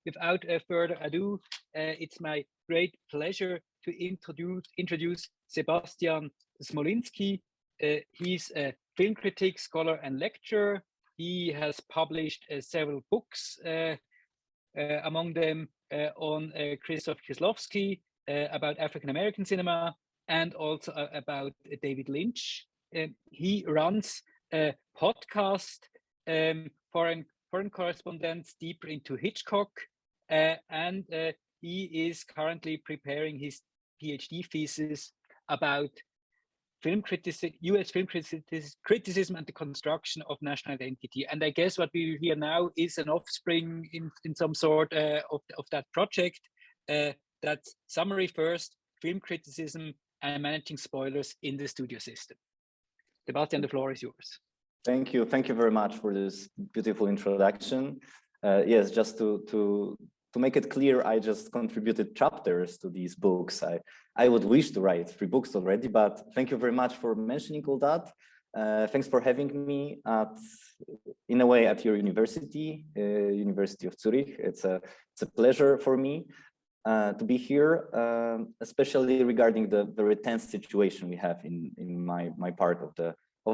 Without further ado, it's my great pleasure to introduce Sebastian Smoliński. He's a film critic, scholar, and lecturer. He has published several books, among them on Krzysztof Kieślowski, about African American cinema, and also about David Lynch. He runs a podcast, foreign correspondence, deeper into Hitchcock, and he is currently preparing his PhD thesis about US film criticism and the construction of national identity. And I guess what we hear now is an offspring in some sort of that project. That's summary first, film criticism and managing spoilers in the studio system. Sebastian, the floor is yours. Thank you very much for this beautiful introduction. Yes, just to make it clear, I just contributed chapters to these books. I would wish to write 3 books already, but thank you very much for mentioning all that. Thanks for having me in a way at your university, University of Zurich. It's a pleasure for me to be here, especially regarding the very tense situation we have in my part of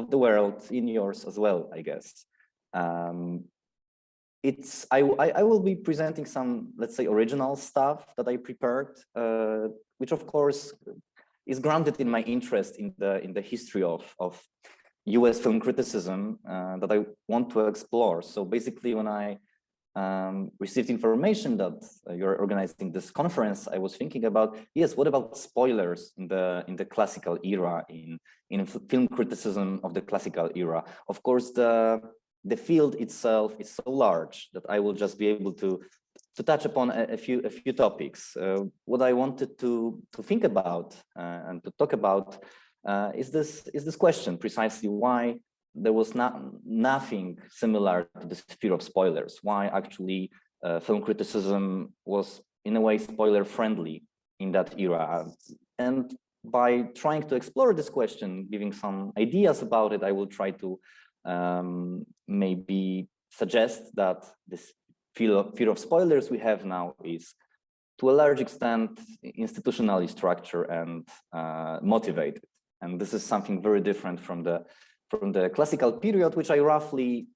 the world, in yours as well, I guess. I will be presenting some, let's say, original stuff that I prepared, which of course is grounded in my interest in the history of US film criticism that I want to explore. So basically, when I received information that you're organizing this conference, I was thinking about, yes, what about spoilers in the classical era, in film criticism of the classical era? Of course, the field itself is so large that I will just be able to touch upon a few topics. What I wanted to think about and to talk about is this question, precisely why there was nothing similar to the sphere of spoilers, why actually film criticism was in a way spoiler friendly in that era. And by trying to explore this question, giving some ideas about it, I will try to maybe suggest that this fear of spoilers we have now is to a large extent institutionally structured and motivated. And this is something very different from the classical period, which I roughly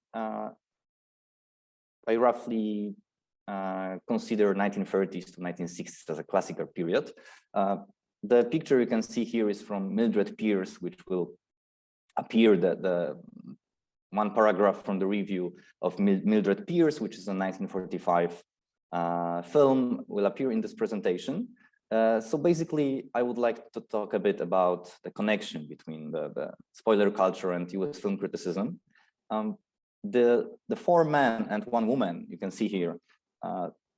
consider 1930s to 1960s as a classical period. The picture you can see here is from Mildred Pierce, which will appear the one paragraph from the review of Mildred Pierce, which is a 1945 film, will appear in this presentation. So basically, I would like to talk a bit about the connection between the spoiler culture and US film criticism. The 4 men and 1 woman you can see here,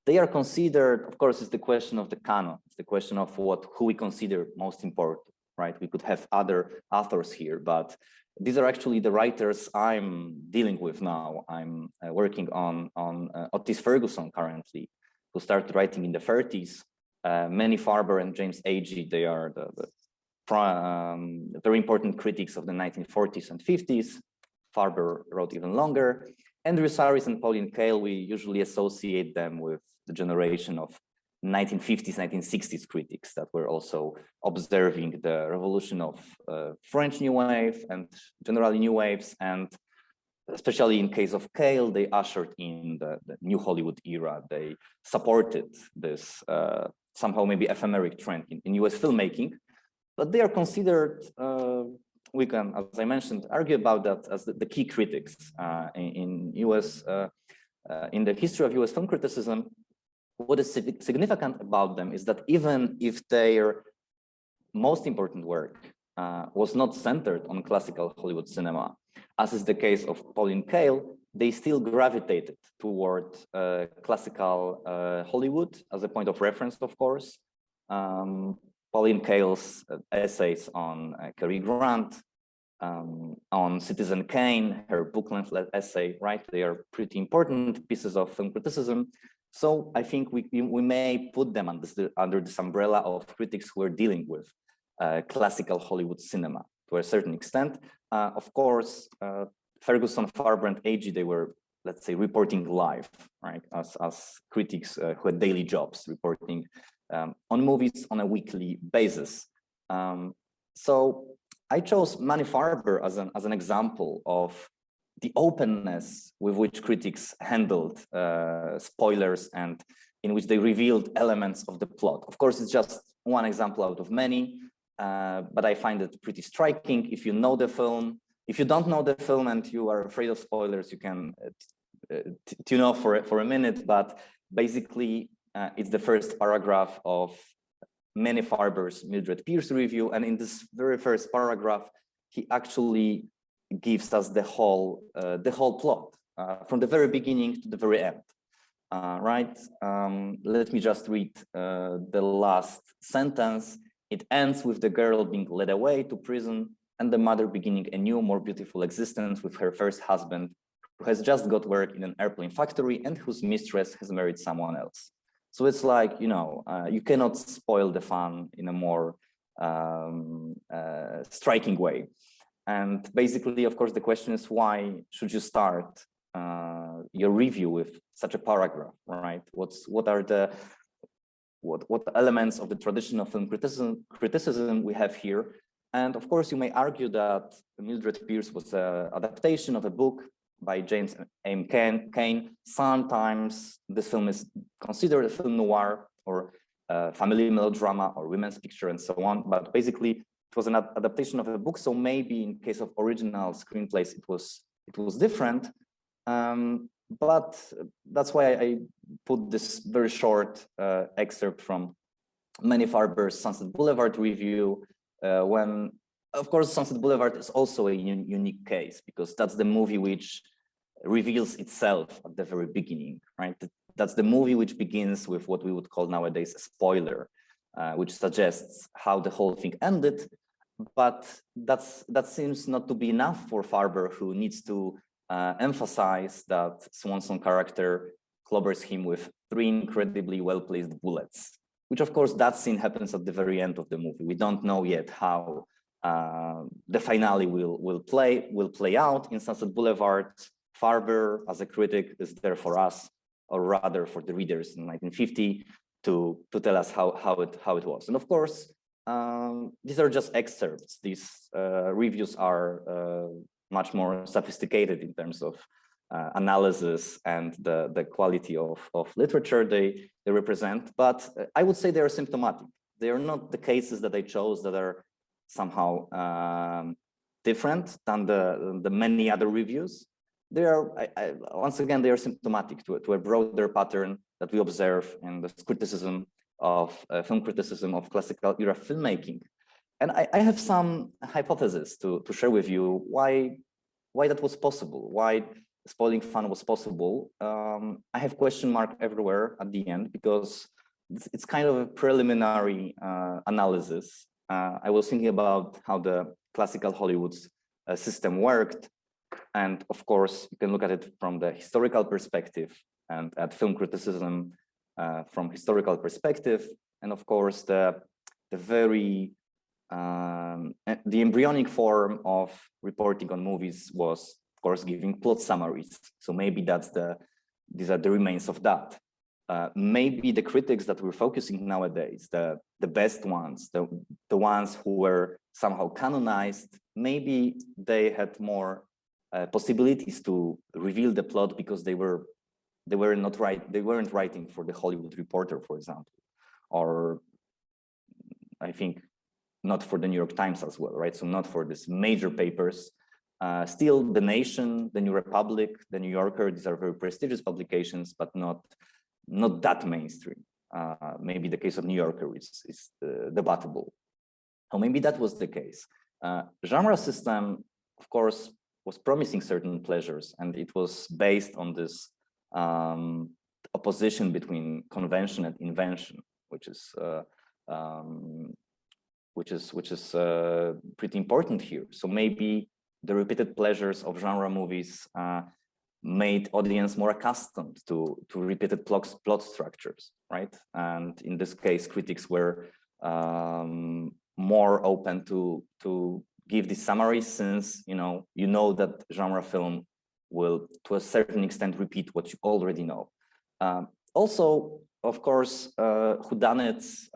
they are considered, of course, it's the question of the canon. It's the question of who we consider most important, right? We could have other authors here, but these are actually the writers I'm dealing with now. I'm working on Otis Ferguson currently, who started writing in the 30s. Manny Farber and James Agee, they are the very important critics of the 1940s and 50s. Farber wrote even longer. Andrew Saris and Pauline Kael, we usually associate them with the generation of 1950s, 1960s critics that were also observing the revolution of French New Wave and generally New Waves. And especially in case of Kael, they ushered in the New Hollywood era. They supported this somehow maybe ephemeric trend in US filmmaking, but they are considered, we can, as I mentioned, argue about that as the key critics in the history of US film criticism. What is significant about them is that even if their most important work was not centered on classical Hollywood cinema, as is the case of Pauline Kael, they still gravitated toward classical Hollywood as a point of reference, of course. Pauline Kael's essays on Cary Grant, on Citizen Kane, her book-length essay, right? They are pretty important pieces of film criticism. So I think we may put them under this umbrella of critics who are dealing with classical Hollywood cinema to a certain extent. Of course, Ferguson, Farber, and Agee, they were let's say, reporting live, right? As critics who had daily jobs, reporting on movies on a weekly basis. So I chose Manny Farber as an example of the openness with which critics handled spoilers and in which they revealed elements of the plot. Of course, it's just one example out of many, but I find it pretty striking. If you know the film, if you don't know the film and you are afraid of spoilers, you can tune off for a minute, but basically it's the first paragraph of Manny Farber's Mildred Pierce review. And in this very first paragraph, he actually gives us the whole plot from the very beginning to the very end. Right? Let me just read the last sentence. It ends with the girl being led away to prison and the mother beginning a new, more beautiful existence with her first husband, who has just got work in an airplane factory and whose mistress has married someone else. So it's like, you know, you cannot spoil the fun in a more striking way. And basically, of course, the question is, why should you start your review with such a paragraph, right? What are the elements of the traditional film criticism we have here? And of course, you may argue that Mildred Pierce was an adaptation of a book by James M. Cain. Sometimes this film is considered a film noir or family melodrama or women's picture and so on. But basically, it was an adaptation of a book. So maybe in case of original screenplays, it was different. But that's why I put this very short excerpt from Manny Farber's Sunset Boulevard review, when, of course, Sunset Boulevard is also a unique case, because that's the movie which reveals itself at the very beginning, right? That's the movie which begins with what we would call nowadays a spoiler, which suggests how the whole thing ended. But that seems not to be enough for Farber, who needs to emphasize that Swanson character clobbers him with 3 incredibly well-placed bullets, which of course that scene happens at the very end of the movie. We don't know yet how the finale will play out in Sunset Boulevard. Farber, as a critic, is there for us, or rather for the readers in 1950, to tell us how it was. And of course, these are just excerpts. These reviews are much more sophisticated in terms of analysis and the quality of literature they represent. But I would say they are symptomatic. They are not the cases that I chose that are somehow different than the many other reviews. They are, once again, they are symptomatic to a broader pattern that we observe in the criticism of film criticism of classical era filmmaking. And I have some hypotheses to share with you why that was possible, why spoiling fun was possible. I have question mark everywhere at the end, because it's kind of a preliminary analysis. I was thinking about how the classical Hollywood's system worked. And of course, you can look at it from the historical perspective and at film criticism from historical perspective. And of course, the embryonic form of reporting on movies was, of course, giving plot summaries. So maybe these are the remains of that. Maybe the critics that we're focusing nowadays, the best ones, the ones who were somehow canonized, maybe they had more possibilities to reveal the plot because they weren't writing for the Hollywood Reporter, for example, or I think not for the New York Times as well, right? So not for these major papers. Still, The Nation, The New Republic, The New Yorker, these are very prestigious publications, but not that mainstream. Maybe the case of New Yorker is debatable. Or maybe that was the case. Genre system, of course, was promising certain pleasures, and it was based on this opposition between convention and invention, which is pretty important here. So maybe the repeated pleasures of genre movies made audience more accustomed to repeated plot structures, right? And in this case, critics were more open to give these summaries, since you know that genre film will, to a certain extent, repeat what you already know. Also, of course, whodunits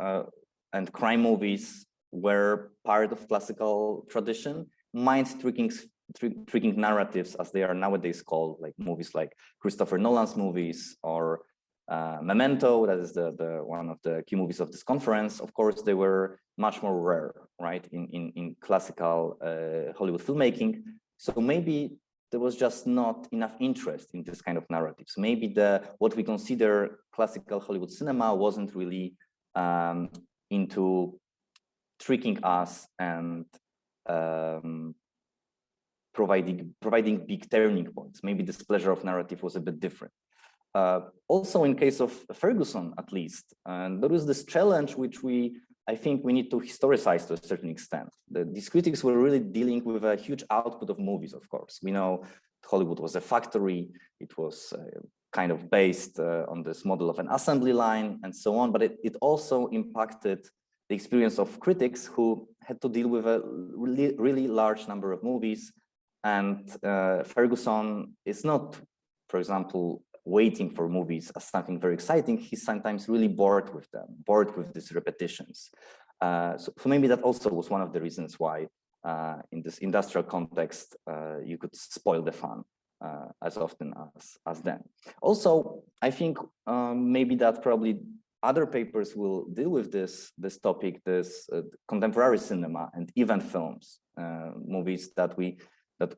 and crime movies were part of classical tradition, mind-tricking narratives, as they are nowadays called, like movies like Christopher Nolan's movies or Memento, that is the one of the key movies of this conference. Of course, they were much more rare, right, in classical Hollywood filmmaking. So maybe there was just not enough interest in this kind of narratives. Maybe what we consider classical Hollywood cinema wasn't really into tricking us and providing big turning points. Maybe this pleasure of narrative was a bit different. Also, in case of Ferguson, at least, there was this challenge which I think we need to historicize to a certain extent. These critics were really dealing with a huge output of movies, of course. We know Hollywood was a factory. It was kind of based on this model of an assembly line and so on, but it also impacted the experience of critics who had to deal with a really large number of movies. And Ferguson is not, for example, waiting for movies as something very exciting. He's sometimes really bored with them, bored with these repetitions. So maybe that also was one of the reasons why in this industrial context, you could spoil the fun as often as then. Also, I think maybe that probably other papers will deal with this topic, this contemporary cinema and event films, movies that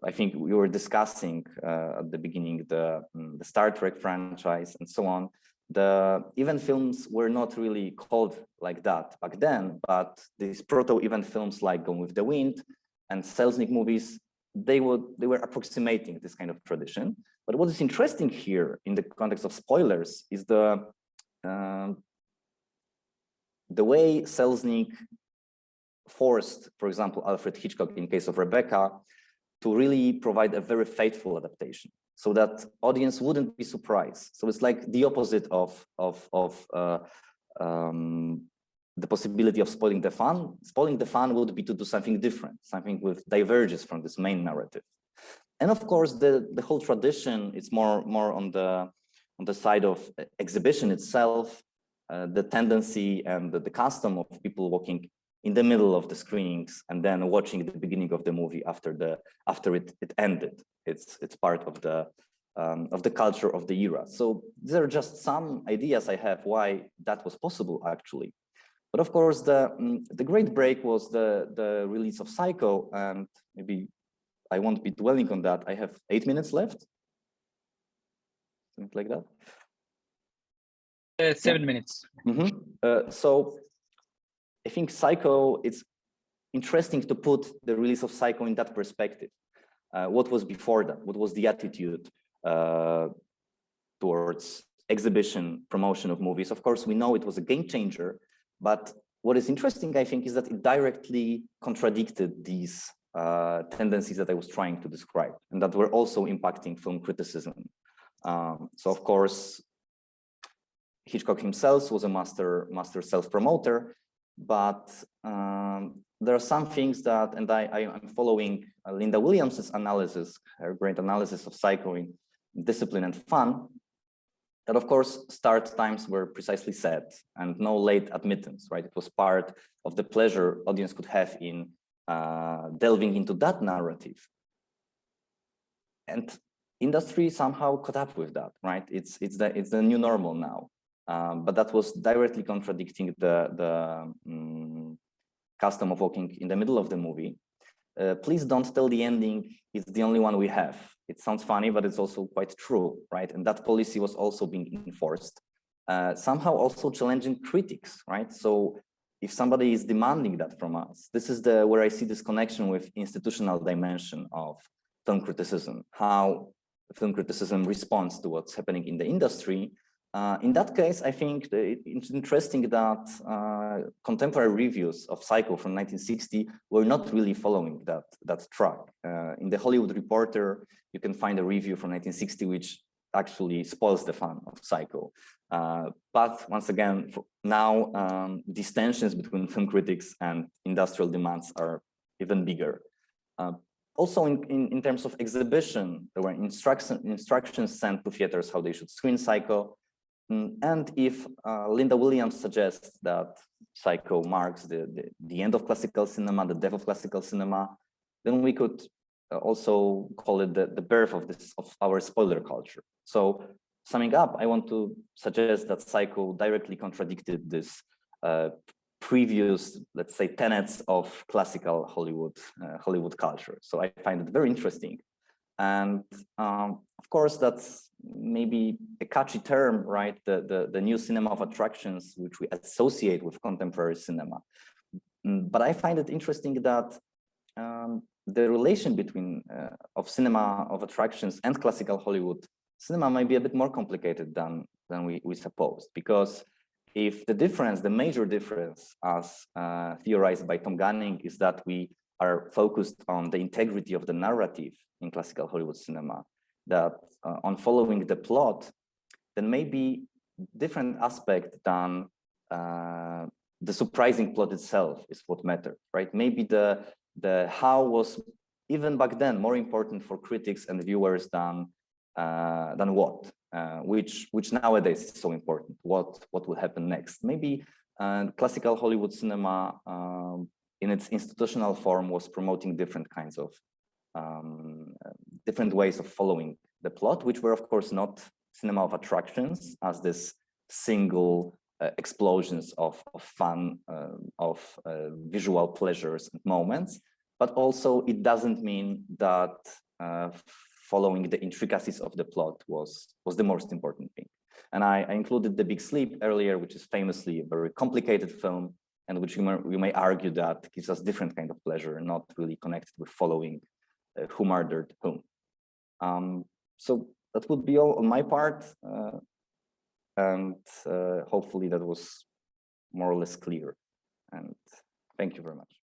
I think we were discussing at the beginning, the Star Trek franchise and so on. The event films were not really called like that back then, but these proto-event films like Gone with the Wind and Selznick movies, they were approximating this kind of tradition. But what is interesting here in the context of spoilers is the way Selznick forced, for example, Alfred Hitchcock in case of Rebecca, to really provide a very faithful adaptation so that audience wouldn't be surprised. So it's like the opposite of the possibility of spoiling the fun. Spoiling the fun would be to do something different, something with diverges from this main narrative. And of course, the whole tradition is more on the side of exhibition itself, the tendency and the custom of people walking in the middle of the screenings and then watching the beginning of the movie after it ended. It's part of the culture of the era. So these are just some ideas I have why that was possible actually. But of course, the great break was the release of Psycho, and maybe I won't be dwelling on that. I have 8 minutes left, something like that. 7 minutes. Mm-hmm. So I think Psycho, it's interesting to put the release of Psycho in that perspective. What was before that? What was the attitude towards exhibition, promotion of movies? Of course, we know it was a game changer, but what is interesting, I think, is that it directly contradicted these tendencies that I was trying to describe and that were also impacting film criticism. So of course, Hitchcock himself was a master self-promoter, but there are some things that, and I'm following Linda Williams's analysis, her great analysis of Psycho in Discipline and Fun, that of course start times were precisely set and no late admittance, right? It was part of the pleasure audience could have in delving into that narrative. And industry somehow caught up with that, right? It's the new normal now. But that was directly contradicting the custom of walking in the middle of the movie. Please don't tell the ending, it's the only one we have. It sounds funny, but it's also quite true, right? And that policy was also being enforced. Somehow also challenging critics, right? So if somebody is demanding that from us, this is where I see this connection with institutional dimension of film criticism, how film criticism responds to what's happening in the industry. In that case, I think it's interesting that contemporary reviews of Psycho from 1960 were not really following that track. In the Hollywood Reporter, you can find a review from 1960 which actually spoils the fun of Psycho. But once again, now these tensions between film critics and industrial demands are even bigger. Also, in terms of exhibition, there were instructions sent to theaters how they should screen Psycho. And if Linda Williams suggests that Psycho marks the end of classical cinema, the death of classical cinema, then we could also call it the birth of our spoiler culture. So summing up, I want to suggest that Psycho directly contradicted this previous, let's say, tenets of classical Hollywood culture. So I find it very interesting. And of course, that's maybe a catchy term, right? The new cinema of attractions, which we associate with contemporary cinema. But I find it interesting that the relation between of cinema of attractions and classical Hollywood cinema might be a bit more complicated than we supposed, because if the major difference as theorized by Tom Gunning is that we are focused on the integrity of the narrative in classical Hollywood cinema, that on following the plot, then maybe different aspect than the surprising plot itself is what mattered, right? Maybe the how was even back then more important for critics and viewers than what, which nowadays is so important. What will happen next? Maybe classical Hollywood cinema in its institutional form was promoting different kinds of different ways of following the plot, which were of course not cinema of attractions as this single explosions of fun, of visual pleasures and moments, but also it doesn't mean that following the intricacies of the plot was the most important thing. And I included The Big Sleep earlier, which is famously a very complicated film, and which we may argue that gives us different kind of pleasure, not really connected with following who murdered whom. So that would be all on my part, and hopefully that was more or less clear. And thank you very much.